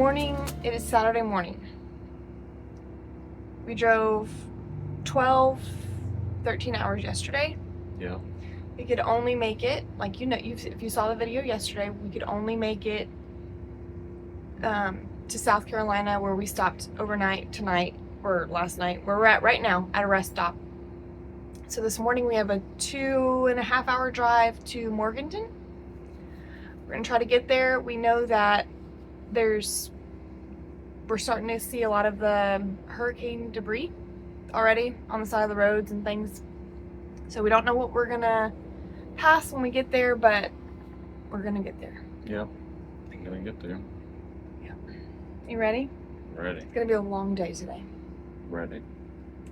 morning, it is Saturday morning. We drove 12, 13 hours yesterday. Yeah. We could only make it, like if you saw the video yesterday, we could only make it to South Carolina, where we stopped overnight tonight, or last night, where we're at right now, at a rest stop. So this morning we have a 2.5 hour drive to Morganton. We're gonna try to get there. We know that we're starting to see a lot of the hurricane debris already on the side of the roads and things. So we don't know what we're gonna pass when we get there, but we're gonna get there. Yep. I'm gonna get there. Yeah. You ready? Ready. It's gonna be a long day today. Ready.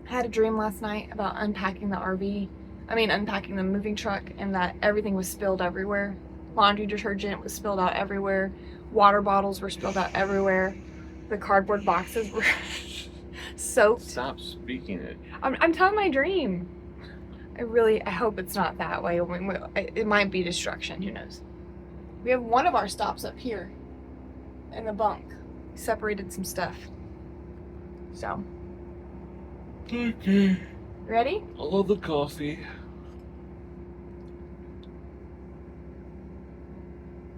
I had a dream last night about unpacking unpacking the moving truck, and that everything was spilled everywhere. Laundry detergent was spilled out everywhere. Water bottles were spilled out everywhere. The cardboard boxes were soaked. Stop speaking it. I'm telling my dream. I hope it's not that way. It might be destruction, who knows. We have one of our stops up here in the bunk. Separated some stuff. So. Okay. Ready? I love the coffee.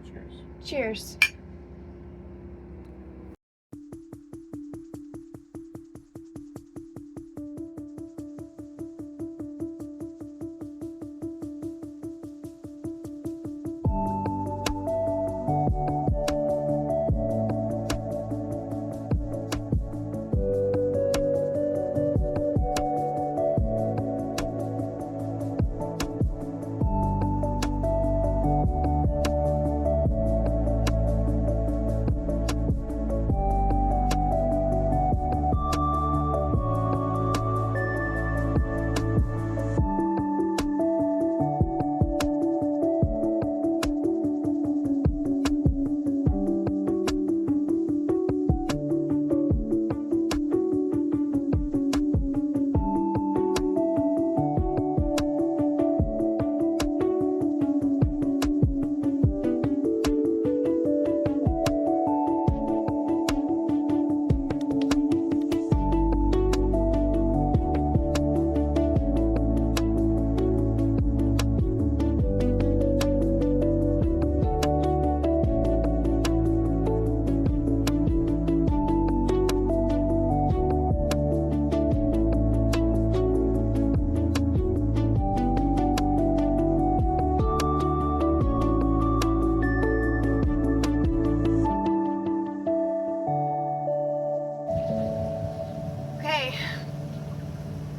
Cheers. Cheers.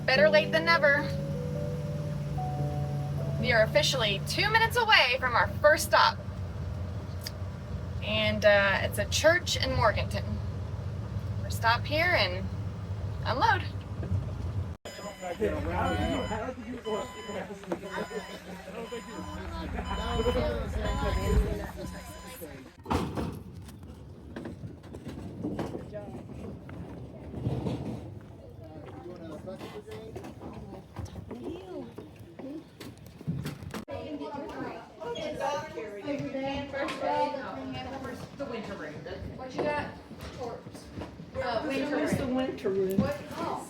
Better late than never. We are officially 2 minutes away from our first stop. And it's a church in Morganton. We'll stop here and unload. The winter room. What you got? Winter room. The winter room. What? Oh.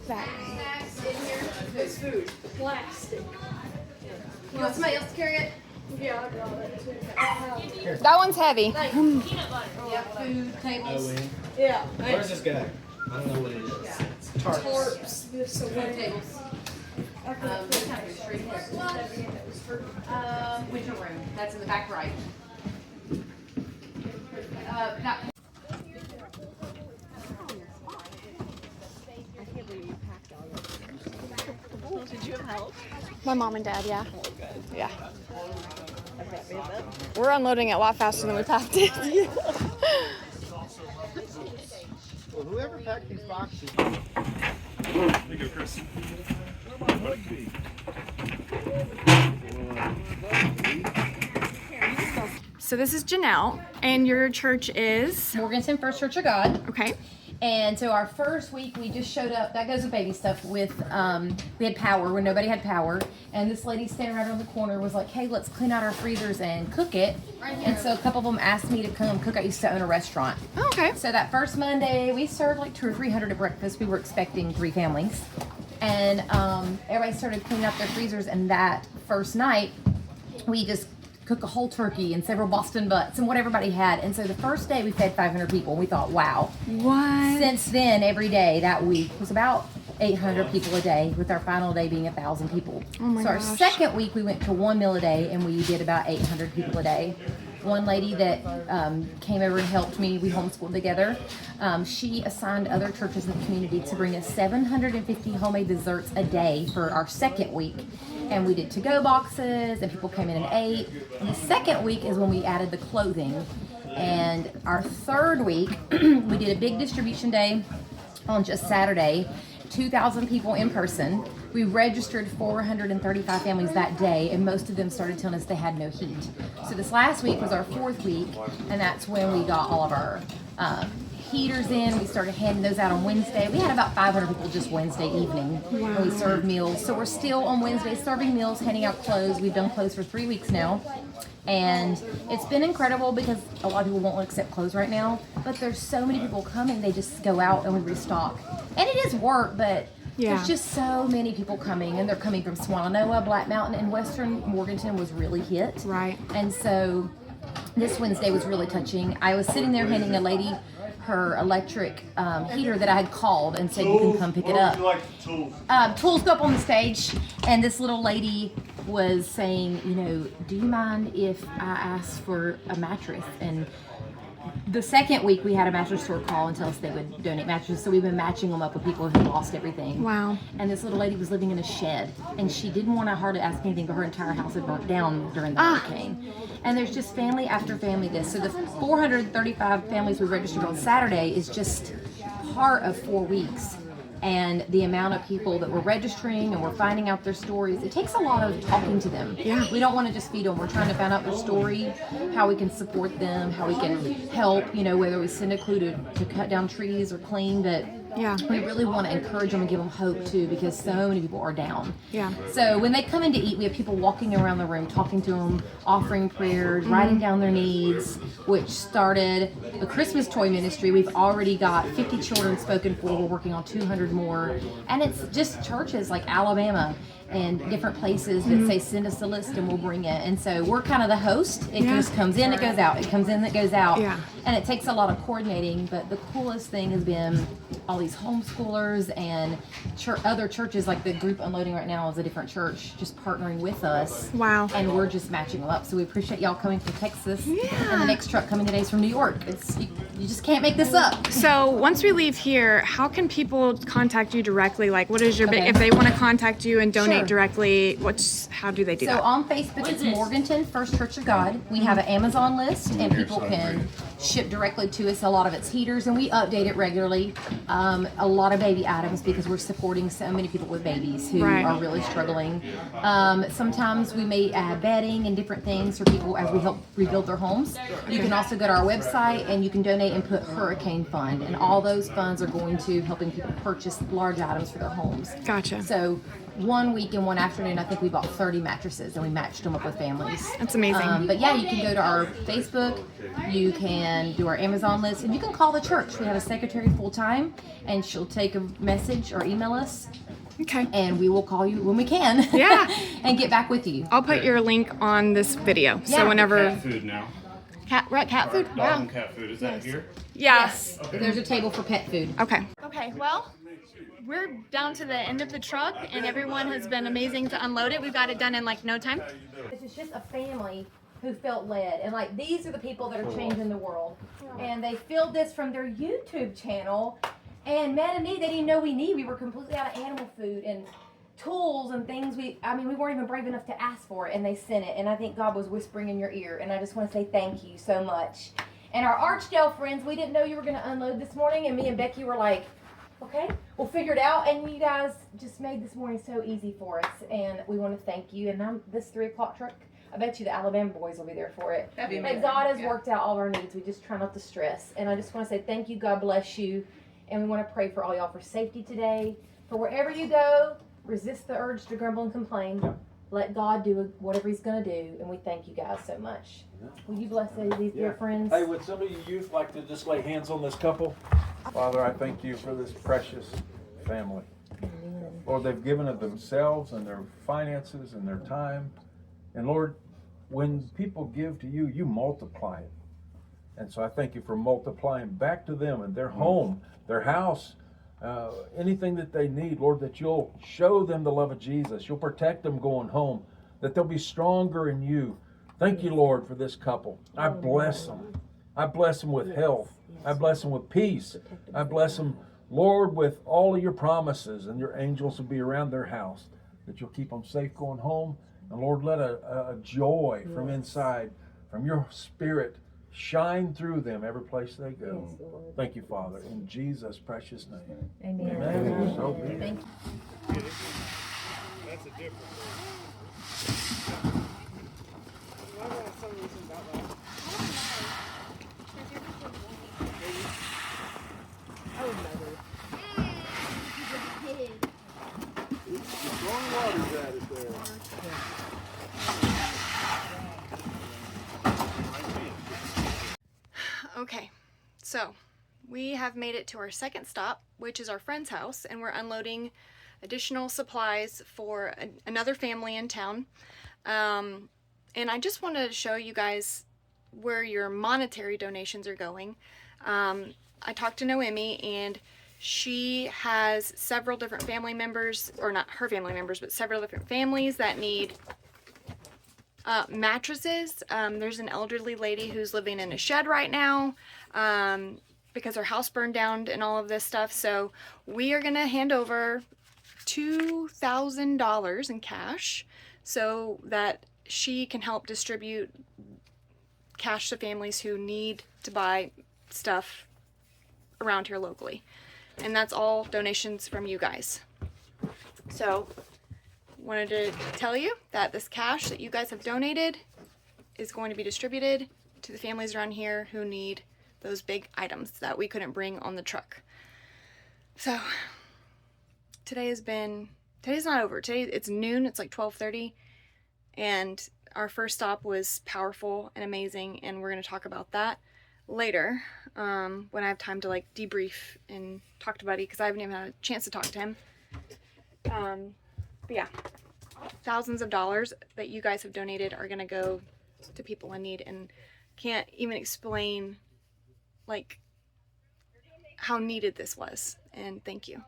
Snacks in here. It's food. Plastic. You want somebody else to carry it? Yeah, I got it too. That one's heavy. Like peanut butter. Yeah, food, tables. Yeah. Where's this guy? I don't know what it is. It's tarps. Tarps this Food away. tables. Winter room. That's in the back right. Not Did you have help? My mom and dad, yeah. Oh, good. Yeah. I bet we have that. We're unloading it a lot faster than we packed it. Well, whoever packed these boxes. Thank you, Chris. So this is Janelle, and your church is? Morganton First Church of God. Okay. And so our first week, we just showed up. That goes with baby stuff. With we had power when nobody had power, and this lady standing right around the corner was like, "Hey, let's clean out our freezers and cook it." And so a couple of them asked me to come cook. I used to own a restaurant. Oh, okay. So that first Monday, we served like 200 or 300 at breakfast. We were expecting 3 families, and everybody started cleaning out their freezers. And that first night, we just cook a whole turkey and several Boston butts and what everybody had. And so the first day we fed 500 people. We thought, wow. What? Since then, every day that week was about 800 people a day, with our final day being 1,000 people. Oh my so our gosh. second week we went to 1 meal a day, and we did about 800 people a day. One lady that came over and helped me, we homeschooled together, she assigned other churches in the community to bring us 750 homemade desserts a day for our second week. And we did to-go boxes, and people came in and ate. And the second week is when we added the clothing. And our third week, we did a big distribution day on just Saturday, 2,000 people in person. We registered 435 families that day, and most of them started telling us they had no heat. So this last week was our fourth week, and that's when we got all of our heaters in. We started handing those out on Wednesday. We had about 500 people just Wednesday evening when we served meals. So we're still on Wednesday serving meals, handing out clothes. We've done clothes for 3 weeks now. And it's been incredible because a lot of people won't accept clothes right now, but there's so many people coming, they just go out and we restock. And it is work, but there's just so many people coming, and they're coming from Swannanoa, Black Mountain, and Western Morganton was really hit. Right. And so this Wednesday was really touching. I was sitting there handing a lady her electric heater that I had called and said, you can come pick it up. Tools go up on the stage, and this little lady was saying, you know, do you mind if I ask for a mattress? And the second week we had a mattress store call and tell us they would donate mattresses, so we've been matching them up with people who lost everything. Wow. And this little lady was living in a shed, and she didn't want to hardly ask anything, but her entire house had burnt down during the hurricane. And there's just family after family this. So the 435 families we registered on Saturday is just part of 4 weeks. And the amount of people that we're registering and we're finding out their stories, it takes a lot of talking to them. Yeah. We don't want to just feed them. We're trying to find out their story, how we can support them, how we can help, you know, whether we send a crew to cut down trees or clean, but we really want to encourage them and give them hope too, because so many people are down. Yeah. So when they come in to eat, we have people walking around the room, talking to them, offering prayers, writing down their needs, which started the Christmas toy ministry. We've already got 50 children spoken for. We're working on 200 more. And it's just churches like Alabama and different places that say send us a list and we'll bring it. And so we're kind of the host. It just comes in, it goes out. It comes in, it goes out. Yeah. And it takes a lot of coordinating, but the coolest thing has been all these homeschoolers and other churches, like the group unloading right now is a different church, just partnering with us. Wow. And we're just matching them up. So we appreciate y'all coming from Texas. And the next truck coming today is from New York. It's you just can't make this up. So once we leave here, how can people contact you directly? Like, what is your if they want to contact you and donate directly? How do they do So that? on Facebook, it's Morganton First Church of God. We have an Amazon list, and people can ship directly to us. A lot of it's heaters, and we update it regularly. A lot of baby items because we're supporting so many people with babies who are really struggling. Sometimes we may add bedding and different things for people as we help rebuild their homes. You can also go to our website and you can donate and put Hurricane Fund, and all those funds are going to helping people purchase large items for their homes. Gotcha. So 1 week and 1 afternoon, I think we bought 30 mattresses and we matched them up with families. That's amazing. But yeah, you can go to our Facebook, you can do our Amazon list, and you can call the church. We have a secretary full time, and she'll take a message or email us. Okay. And we will call you when we can. Yeah. And get back with you. I'll put your link on this video. So Yeah. whenever Cat food now. cat food. Dog Wow. and cat food. Is that here? Yes. There's a table for pet food. Okay. Okay, well, we're down to the end of the truck, and everyone has been amazing to unload it. We've got it done in like no time. It's just a family who felt led, and like these are the people that are changing the world. And they filled this from their YouTube channel, and met a need they didn't know we need. We were completely out of animal food and tools and things we weren't even brave enough to ask for it, and they sent it. And I think God was whispering in your ear, and I just want to say thank you so much. And our Archdale friends, we didn't know you were going to unload this morning, and me and Becky were like, okay, we'll figure it out. And you guys just made this morning so easy for us, and we want to thank you. And this 3 o'clock truck, I bet you the Alabama boys will be there for it. That'd be amazing. Like God has worked out all our needs. We just try not to stress. And I just want to say thank you. God bless you. And we want to pray for all y'all for safety today. For wherever you go, resist the urge to grumble and complain. Let God do whatever He's going to do. And we thank you guys so much. Will you bless these dear friends? Hey, would some of you youth like to just lay hands on this couple? Father, I thank you for this precious family. Amen. Lord, they've given of themselves and their finances and their time. And Lord, when people give to you, you multiply it. And so I thank you for multiplying back to them and their home, their house, anything that they need, Lord, that you'll show them the love of Jesus. You'll protect them going home, that they'll be stronger in you. Thank you, Lord, for this couple. I bless them. I bless them with health. I bless them with peace. I bless them, Lord, with all of your promises, and your angels will be around their house, that you'll keep them safe going home. And Lord, let a joy from inside, from your spirit, shine through them every place they go. Thank you, Father, in Jesus' precious name. Amen. Amen. So be it. Thank you. That's a difference. Okay, so we have made it to our second stop, which is our friend's house, and we're unloading additional supplies for another family in town. And I just wanted to show you guys where your monetary donations are going. I talked to Noemi, and she has several different family members, or not her family members, but several different families that need mattresses. There's an elderly lady who's living in a shed right now because her house burned down and all of this stuff. So we are going to hand over $2,000 in cash so that she can help distribute cash to families who need to buy stuff around here locally. And that's all donations from you guys. So wanted to tell you that this cash that you guys have donated is going to be distributed to the families around here who need those big items that we couldn't bring on the truck. So today's not over. Today it's noon, it's like 12:30, and our first stop was powerful and amazing, and we're going to talk about that later when I have time to like debrief and talk to Buddy, because I haven't even had a chance to talk to him. But yeah, thousands of dollars that you guys have donated are going to go to people in need, and can't even explain like how needed this was, and thank you.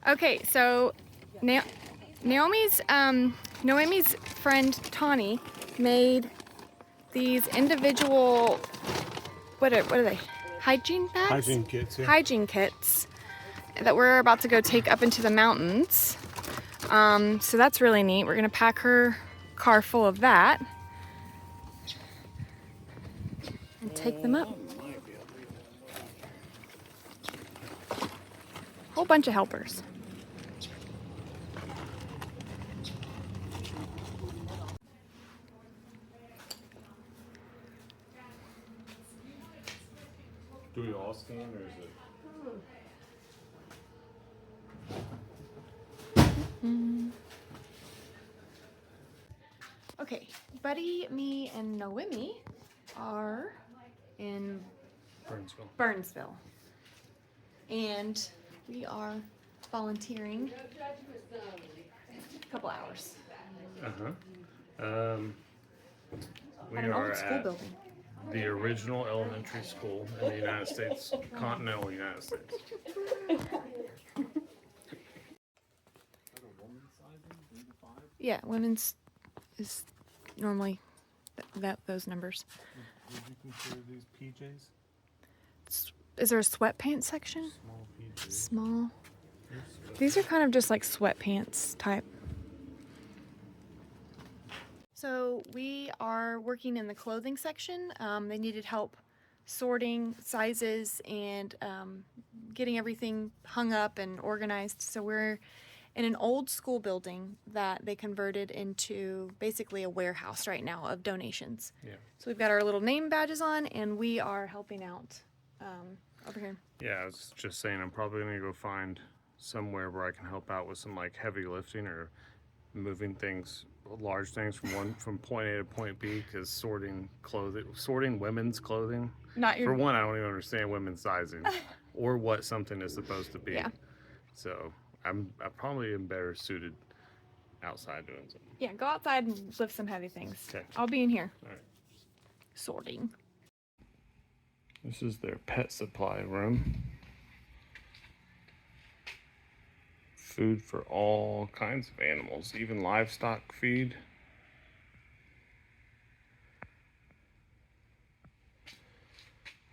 Okay, so Noemi's friend Tawny made these individual, what are they? Hygiene bags? Hygiene kits, yeah. Hygiene kits that we're about to go take up into the mountains. So that's really neat. We're gonna pack her car full of that and take them up. Whole bunch of helpers. Do we all scan, or is it? Okay, Buddy, me, and Noemi are in Burnsville. And we are volunteering a couple hours We at an are old school at building. the original elementary school in the United States, continental United States. Yeah, women's is normally those numbers. Would you consider these PJs? Is there a sweatpants section? Small PJs. Small. These are kind of just like sweatpants type. So we are working in the clothing section. They needed help sorting sizes and getting everything hung up and organized. So we're in an old school building that they converted into basically a warehouse right now of donations. Yeah. So we've got our little name badges on, and we are helping out over here. Yeah, I was just saying I'm probably gonna go find somewhere where I can help out with some like heavy lifting or moving things, large things from point A to point B, because sorting women's clothing. Not your. For one, I don't even understand women's sizing or what something is supposed to be. Yeah. So I probably am better suited outside doing something. Yeah, go outside and lift some heavy things. Okay. I'll be in here. All right. Sorting. This is their pet supply room. Food for all kinds of animals, even livestock feed.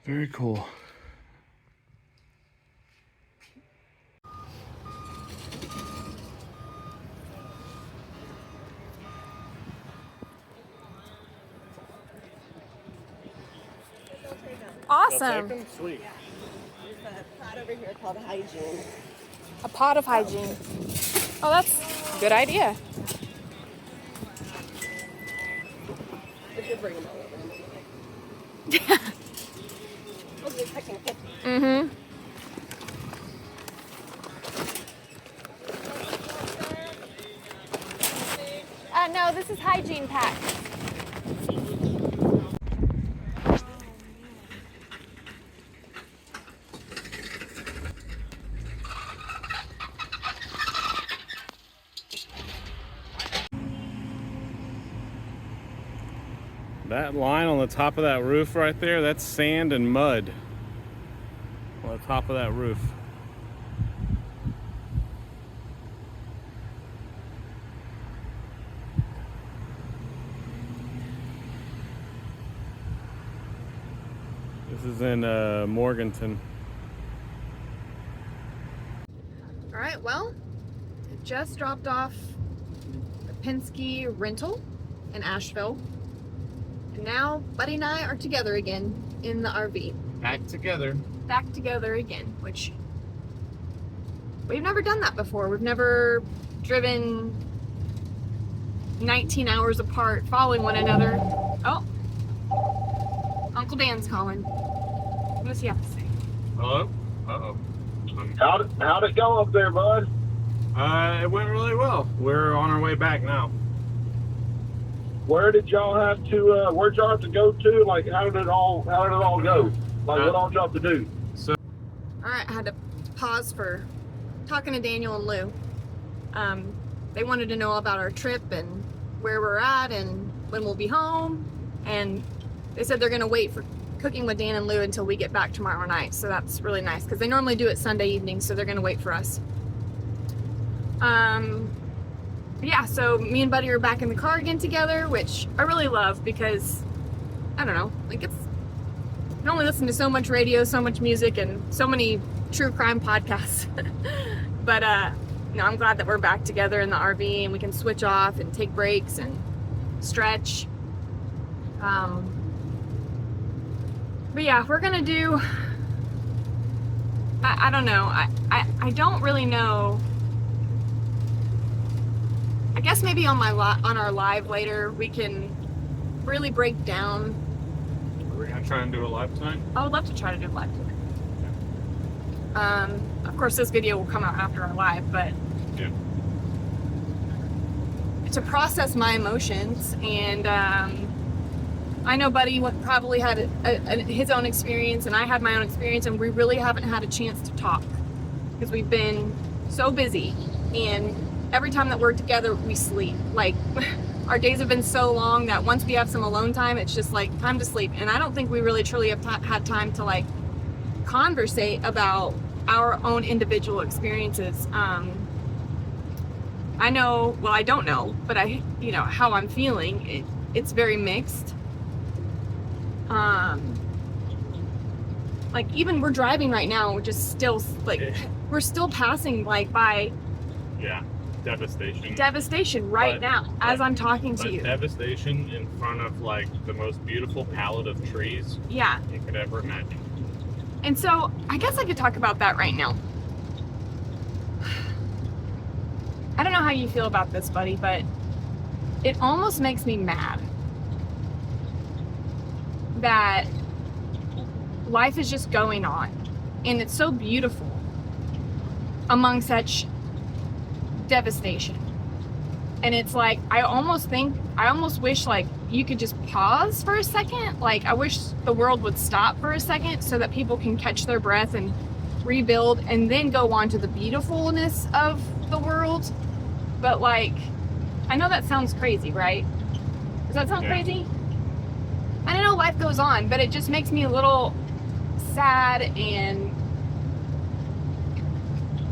Very cool. Awesome. Sweet. There's a pot over here called hygiene. A pot of hygiene. Oh, that's a good idea. We should bring them all over. We'll do picking. Mm-hmm. No, this is hygiene pack. That line on the top of that roof right there, that's sand and mud on the top of that roof. This is in Morganton. All right, well, just dropped off the Penske rental in Asheville. And now Buddy and I are together again in the RV. Back together. Back together again, which we've never done that before. We've never driven 19 hours apart following one another. Oh, Uncle Dan's calling. What does he have to say? Hello? Uh-oh. How'd it go up there, bud? It went really well. We're on our way back now. Where'd y'all have to go to? Like, how did it all go? Like, what all did y'all have to do? All right, I had to pause for talking to Daniel and Lou. They wanted to know about our trip and where we're at and when we'll be home. And they said they're gonna wait for cooking with Dan and Lou until we get back tomorrow night. So that's really nice because they normally do it Sunday evening, so they're gonna wait for us. Yeah, so me and Buddy are back in the car again together, which I really love because, I don't know, like it's, you can only listen to so much radio, so much music, and so many true crime podcasts. But, you know, I'm glad that we're back together in the RV and we can switch off and take breaks and stretch. But yeah, we're gonna do, I don't know, I don't really know. I guess maybe on our live later we can really break down. Are we gonna try and do a live tonight? I would love to try to do a live tonight. Of course this video will come out after our live, but Yeah. to process my emotions, and I know Buddy probably had his own experience and I had my own experience, and we really haven't had a chance to talk because we've been so busy, and every time that we're together we sleep. Like our days have been so long that once we have some alone time, it's just like time to sleep, and I don't think we really truly have had time to like conversate about our own individual experiences. I know, well, I don't know, but you know how I'm feeling. It's very mixed. Like even we're driving right now, we're just still like we're still passing like by Yeah. Devastation right But- now as I'm talking to But you. devastation in front of like the most beautiful palette of trees Yeah. you could ever imagine. And so I guess I could talk about that right now. I don't know how you feel about this, Buddy, but it almost makes me mad that life is just going on. and it's so beautiful among such devastation. And it's like, I almost wish like you could just pause for a second. Like, I wish the world would stop for a second so that people can catch their breath and rebuild and then go on to the beautifulness of the world. But like, I know that sounds crazy, right? Does that sound crazy? I know life goes on, but it just makes me a little sad, and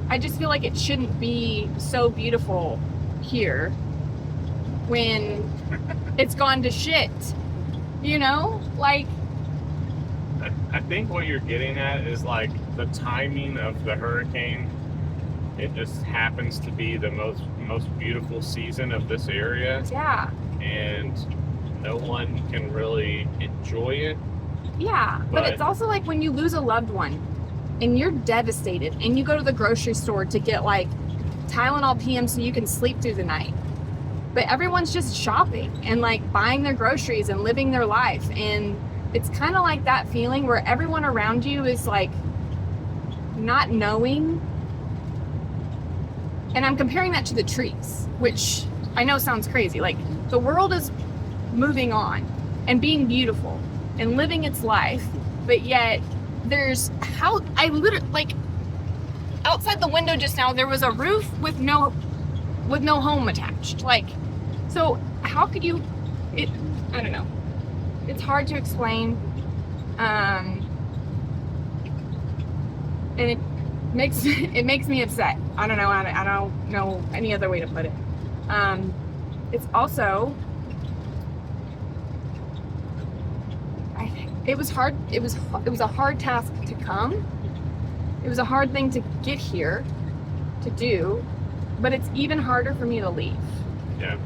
I just feel like it shouldn't be so beautiful here when it's gone to shit, you know? Like, I think what you're getting at is like the timing of the hurricane. It just happens to be the most beautiful season of this area. Yeah. And no one can really enjoy it. Yeah, but it's also like when you lose a loved one and you're devastated and you go to the grocery store to get like Tylenol PM so you can sleep through the night. But everyone's just shopping and like buying their groceries and living their life. And it's kind of like that feeling where everyone around you is like not knowing. And I'm comparing that to the trees, which I know sounds crazy. Like, the world is moving on and being beautiful and living its life, but yet there's like outside the window just now there was a roof with no home attached. Like, so how could you, I don't know, it's hard to explain, and it makes me upset. I don't know any other way to put it. It's also, it was hard. It was a hard task to come. It was a hard thing to get here to do, but it's even harder for me to leave. Yeah.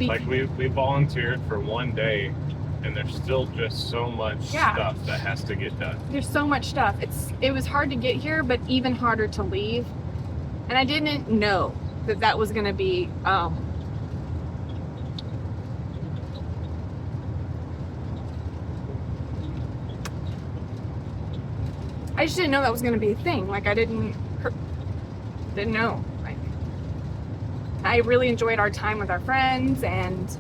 Like we volunteered for one day, and there's still just so much stuff that has to get done. There's so much stuff. It was hard to get here, but even harder to leave. And I didn't know that was going to be I just didn't know that was going to be a thing. Like, I didn't know. Like, I really enjoyed our time with our friends and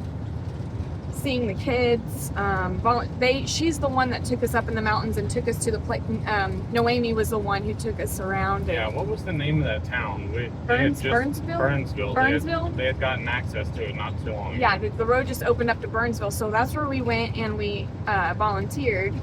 seeing the kids. She's the one that took us up in the mountains and took us to the place. Noemi was the one who took us around. Yeah, what was the name of that town? Burnsville? Burnsville. They had gotten access to it not too long ago. Yeah, the road just opened up to Burnsville, so that's where we went and we volunteered,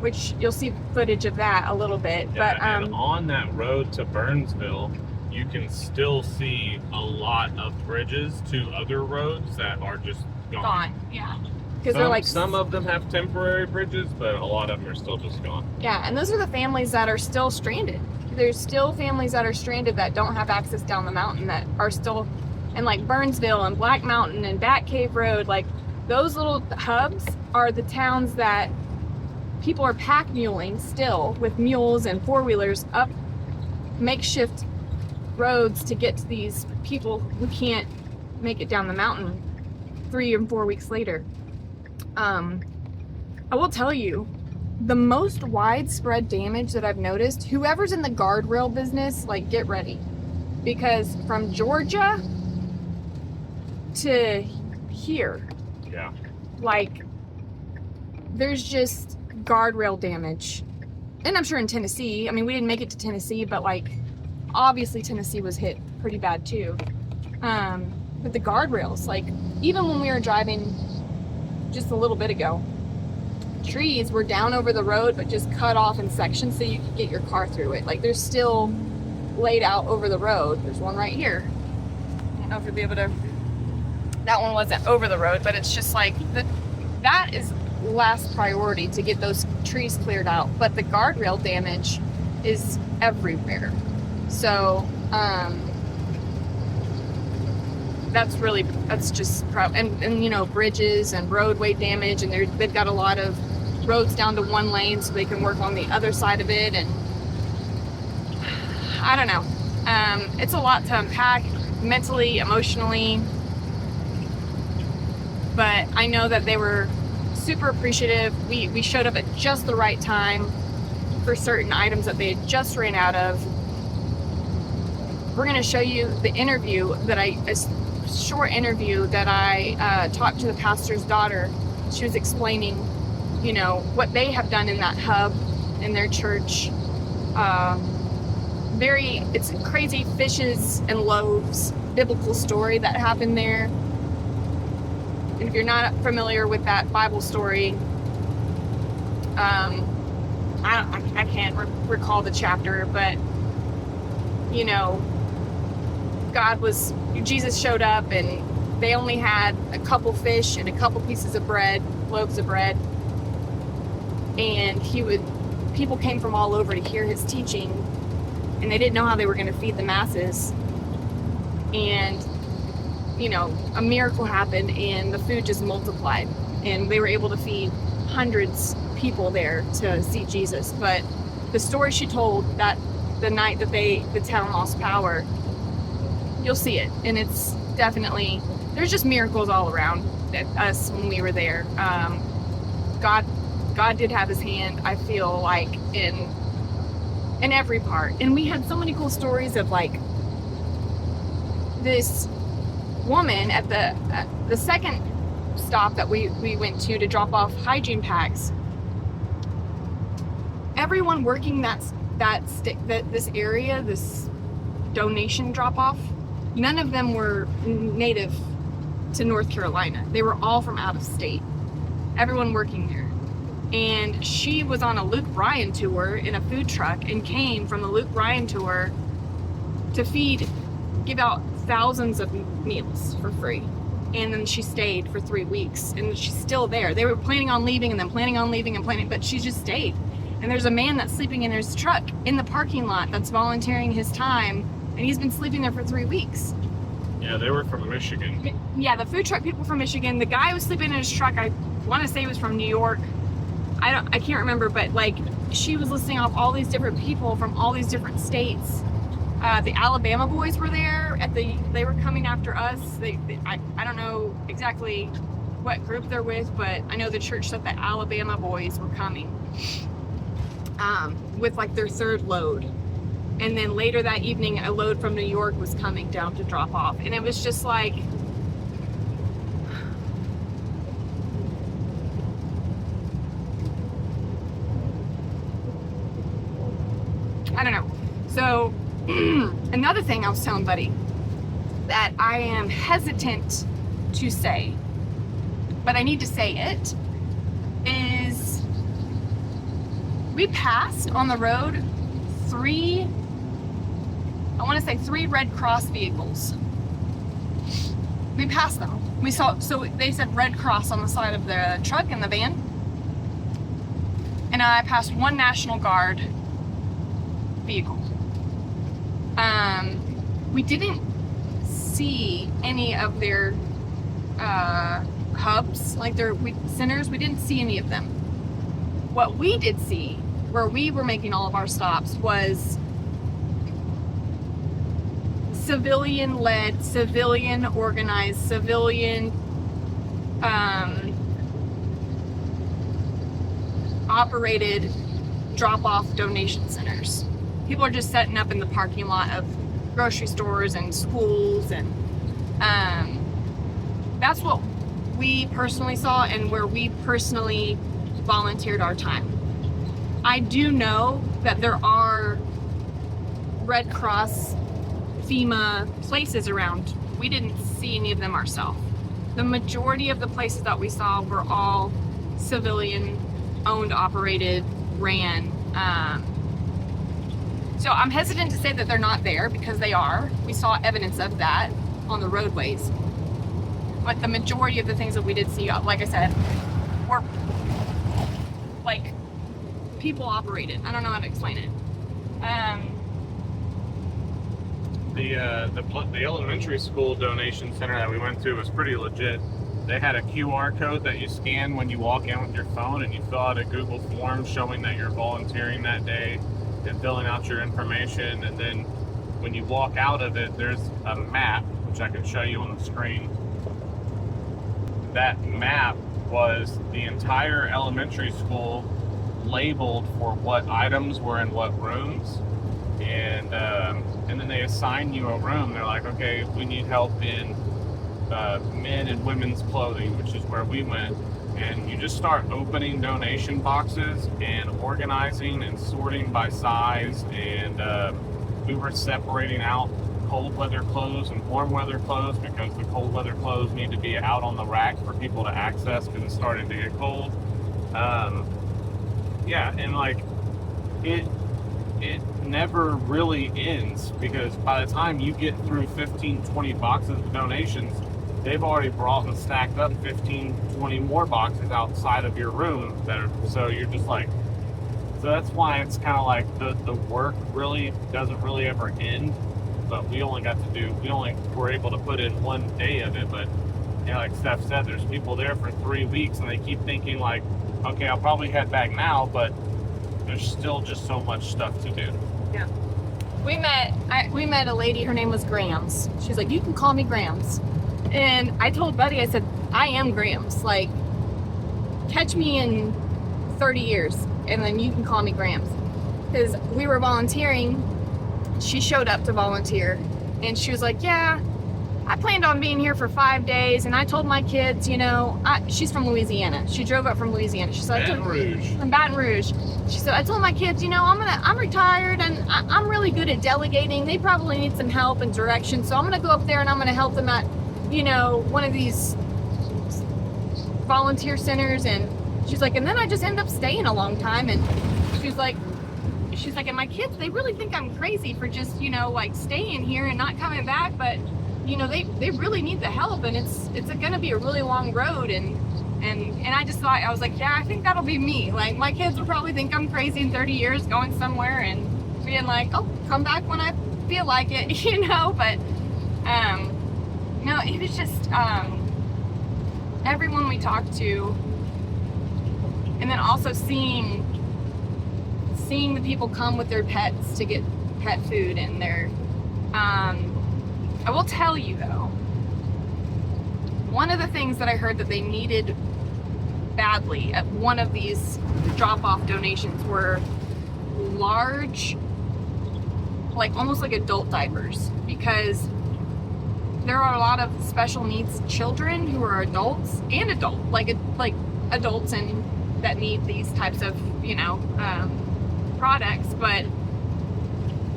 which you'll see footage of that a little bit. Yeah, but and on that road to Burnsville, you can still see a lot of bridges to other roads that are just gone. Yeah. Because they're like, some of them have temporary bridges, but a lot of them are still just gone. Yeah, and those are the families that are still stranded. There's still families that are stranded that don't have access down the mountain, that are still, and like Burnsville and Black Mountain and Bat Cave Road, like those little hubs are the towns that people are pack muling still with mules and four-wheelers up makeshift roads to get to these people who can't make it down the mountain 3 or 4 weeks later. I will tell you, the most widespread damage that I've noticed, whoever's in the guardrail business, like, get ready, because from Georgia to here, like, there's just guardrail damage. And I'm sure in Tennessee, I mean, we didn't make it to Tennessee, but like, obviously Tennessee was hit pretty bad too. But the guardrails, like, even when we were driving just a little bit ago, trees were down over the road but just cut off in sections so you could get your car through it. Like, they're still laid out over the road. There's one right here. I don't know if you'll be able to, that one wasn't over the road, but it's just like, that is last priority to get those trees cleared out. But the guardrail damage is everywhere. So, that's just, and you know, bridges and roadway damage, and they've got a lot of roads down to one lane so they can work on the other side of it, and I don't know. It's a lot to unpack mentally, emotionally, but I know that they were super appreciative. We showed up at just the right time. for certain items that they had just ran out of. We're going to show you the interview a short interview that I talked to the pastor's daughter. She was explaining, you know, what they have done in that hub in their church. It's crazy fishes and loaves biblical story that happened there. And if you're not familiar with that Bible story, I can't recall the chapter, but you know, Jesus showed up and they only had a couple fish and a couple pieces of bread, loaves of bread, and people came from all over to hear his teaching, and they didn't know how they were going to feed the masses. And you know, a miracle happened and the food just multiplied, and they were able to feed hundreds of people there to see Jesus. But the story she told, that the night that the town lost power, you'll see it, and it's definitely, there's just miracles all around us when we were there. God did have his hand, I feel like, in every part. And we had so many cool stories of like this woman at the second stop that we went to drop off hygiene packs. Everyone working this area, this donation drop off, none of them were native to North Carolina. They were all from out of state. Everyone working there. And she was on a Luke Bryan tour in a food truck and came from the Luke Bryan tour to give out thousands of meals for free. And then she stayed for 3 weeks, and she's still there. They were planning on leaving and then planning on leaving and planning, but she just stayed. And there's a man that's sleeping in his truck in the parking lot that's volunteering his time, and he's been sleeping there for 3 weeks. Yeah, they were from Michigan. Yeah, the food truck people from Michigan. The guy who was sleeping in his truck, I want to say he was from New York. I can't remember, but like, she was listing off all these different people from all these different states. The Alabama boys were there they were coming after us. I don't know exactly what group they're with, but I know the church said the Alabama boys were coming with like their third load. And then later that evening, a load from New York was coming down to drop off. And it was just like, I don't know. So another thing I was telling Buddy that I am hesitant to say, but I need to say it, is we passed on the road three Red Cross vehicles. We passed them. We saw, so they said Red Cross on the side of the truck and the van. And I passed one National Guard vehicle. We didn't see any of their hubs, like their centers. We didn't see any of them. What we did see, where we were making all of our stops, was civilian-led, civilian-organized, civilian operated drop-off donation centers. People are just setting up in the parking lot of grocery stores and schools, and that's what we personally saw and where we personally volunteered our time. I do know that there are Red Cross, FEMA places around. We didn't see any of them ourselves. The majority of the places that we saw were all civilian owned, operated, ran. So I'm hesitant to say that they're not there, because they are. We saw evidence of that on the roadways. But the majority of the things that we did see, like I said, were like people operated. I don't know how to explain it. The elementary school donation center that we went to was pretty legit. They had a QR code that you scan when you walk in with your phone, and you fill out a Google form showing that you're volunteering that day and filling out your information. And then when you walk out of it, there's a map, which I can show you on the screen. That map was the entire elementary school labeled for what items were in what rooms, and then they assign you a room. They're like, okay, we need help in men and women's clothing, which is where we went. And you just start opening donation boxes and organizing and sorting by size. And we were separating out cold weather clothes and warm weather clothes, because the cold weather clothes need to be out on the rack for people to access because it's starting to get cold. Yeah, and like it never really ends, because by the time you get through 15, 20 boxes of donations, they've already brought and stacked up 15, 20 more boxes outside of your room so you're just like, so that's why it's kind of like the work really doesn't really ever end, but we only were able to put in one day of it. But you know, like Steph said, there's people there for 3 weeks and they keep thinking like, okay, I'll probably head back now, but there's still just so much stuff to do. Yeah. We met a lady, her name was Grams. She's like, you can call me Grams. And I told Buddy, I said, I am Grams. Like, catch me in 30 years and then you can call me Grams. Because we were volunteering. She showed up to volunteer and she was like, yeah, I planned on being here for 5 days, and I told my kids, you know, she's from Louisiana. She drove up from Louisiana. She's like, Baton Rouge. From Baton Rouge. She said, I told my kids, you know, I'm retired and I'm really good at delegating. They probably need some help and direction, so I'm gonna go up there and I'm gonna help them at, you know, one of these volunteer centers. And she's like, and then I just end up staying a long time. And she's like, and my kids, they really think I'm crazy for just, you know, like staying here and not coming back, but you know, they really need the help, and it's gonna be a really long road. And I just thought, I was like, yeah, I think that'll be me. Like, my kids will probably think I'm crazy in 30 years going somewhere and being like, oh, come back when I feel like it, you know. But no, it was just everyone we talked to, and then also seeing the people come with their pets to get pet food, and their I will tell you though, one of the things that I heard that they needed badly at one of these drop-off donations were large, like almost like adult diapers, because there are a lot of special needs children who are adults and like adults and that need these types of, you know, products. But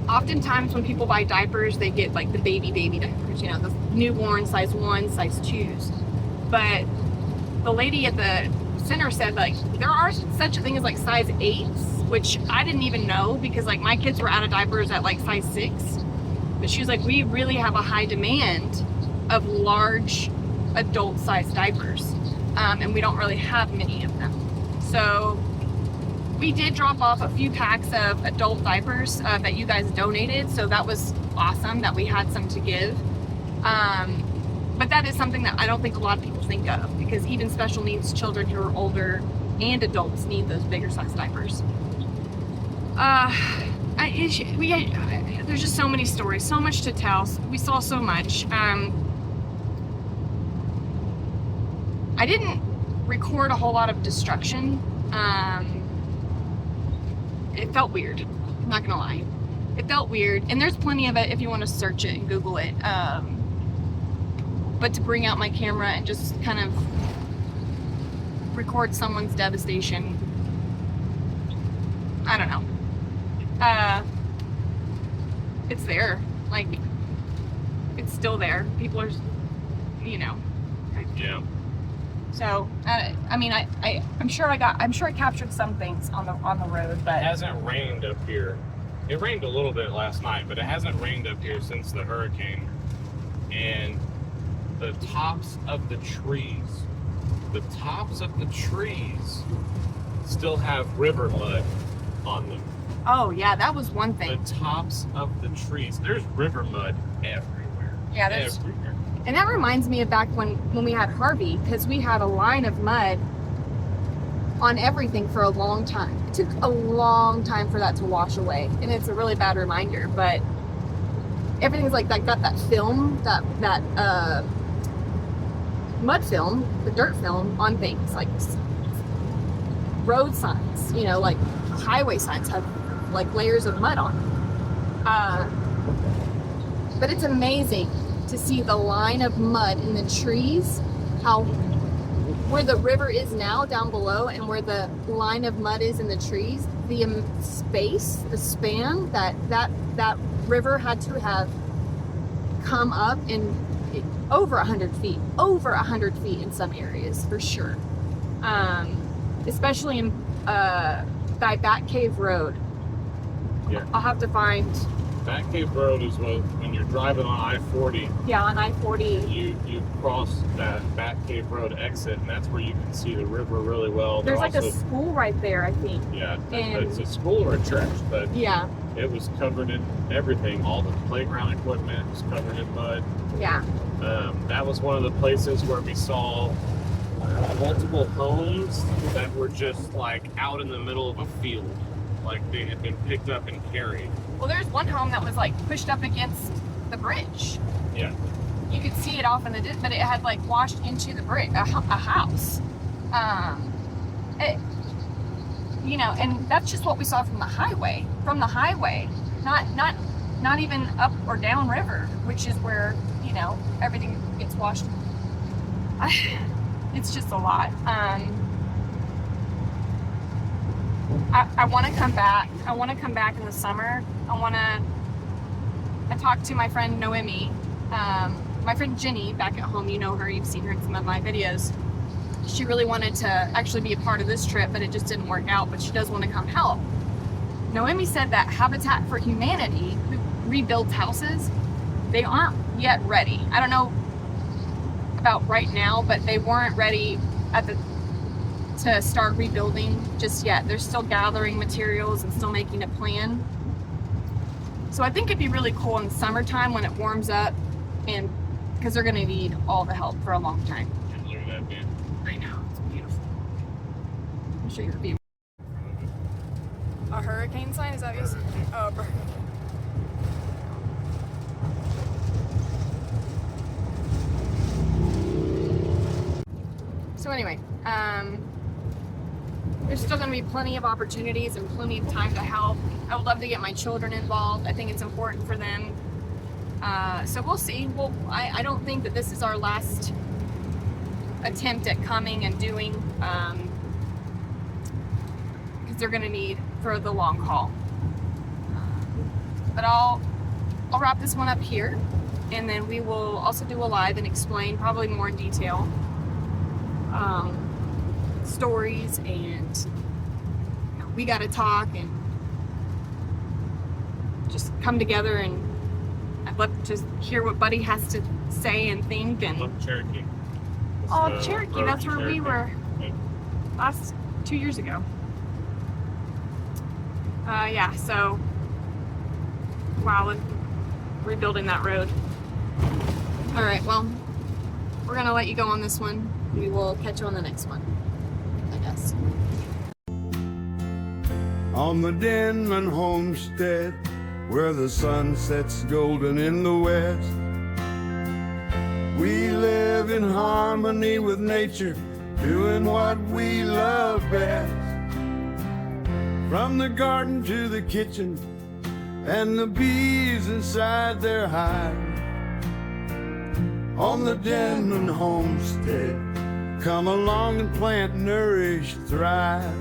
oftentimes when people buy diapers, they get like the baby diapers, you know, the newborn size 1, size 2s. But the lady at the center said, like, there are such a thing as like size 8s, which I didn't even know, because like my kids were out of diapers at like size 6. But she was like, we really have a high demand of large adult size diapers, and we don't really have many of them. So we did drop off a few packs of adult diapers that you guys donated, so that was awesome that we had some to give. But that is something that I don't think a lot of people think of, because even special needs children who are older and adults need those bigger size diapers. There's just so many stories, so much to tell. We saw so much. I didn't record a whole lot of destruction. It felt weird, I'm not gonna lie. It felt weird, and there's plenty of it if you want to search it and Google it. But to bring out my camera and just kind of record someone's devastation, I don't know. It's there, like, it's still there. People are, you know. Yeah. So I mean, I'm sure I captured some things on the road, but it hasn't rained up here. It rained a little bit last night, but it hasn't rained up here since the hurricane. And the tops of the trees still have river mud on them. oh yeah, that was one thing. The tops of the trees, there's river mud everywhere. Yeah, there's everywhere. And that reminds me of back when we had Harvey, because we had a line of mud on everything for a long time. It took a long time for that to wash away, and it's a really bad reminder. But everything's like that, got that film, that mud film, the dirt film on things like road signs, you know, like highway signs have like layers of mud on them. But it's amazing to see the line of mud in the trees, how where the river is now down below and where the line of mud is in the trees, the space, the span that river had to have come up in over 100 feet in some areas for sure. Especially in by Bat Cave Road. Yeah. I'll have to find. Bat Cave Road is when you're driving on I-40. Yeah, on I-40. You cross that Bat Cave Road exit, and that's where you can see the river really well. There's like also, a school right there, I think. Yeah, And it's a school or a church, but yeah, it was covered in everything. All the playground equipment was covered in mud. yeah. That was one of the places where we saw multiple homes that were just like out in the middle of a field, like they had been picked up and carried. Well, there's one home that was like pushed up against the bridge. Yeah. You could see it off in the distance, but it had like washed into the bridge, a house. You know, and that's just what we saw from the highway. From the highway, not even up or down river, which is where, you know, everything gets washed. It's just a lot. I want to come back. I want to come back in the summer. I talked to my friend Noemi, my friend Jenny back at home. You know her. You've seen her in some of my videos. She really wanted to actually be a part of this trip, but it just didn't work out. But she does want to come help. Noemi said that Habitat for Humanity, who rebuilds houses, they aren't yet ready. I don't know about right now, but they weren't ready to start rebuilding just yet. They're still gathering materials and still making a plan. So I think it'd be really cool in the summertime when it warms up, and because they're going to need all the help for a long time. Look at that view. I know, it's beautiful. I'll show you the view. A hurricane sign, is that what you said? Oh, bro. So anyway, there's still going to be plenty of opportunities and plenty of time to help. I would love to get my children involved. I think it's important for them. So we'll see. Well, I don't think that this is our last attempt at coming and doing, because they're going to need for the long haul. But I'll wrap this one up here, and then we will also do a live and explain probably more in detail stories, and you know, we got to talk and just come together, and I'd love to just hear what Buddy has to say and think. And Look, Cherokee. oh, Cherokee, that's where we were last 2 years ago. Yeah, so wow, rebuilding that road. All right, well, we're gonna let you go on this one. We will catch you on the next one, I guess. On the Denman homestead, where the sun sets golden in the west, we live in harmony with nature, doing what we love best. From the garden to the kitchen, and the bees inside their hive. On the Denman homestead, come along and plant, nourish, thrive.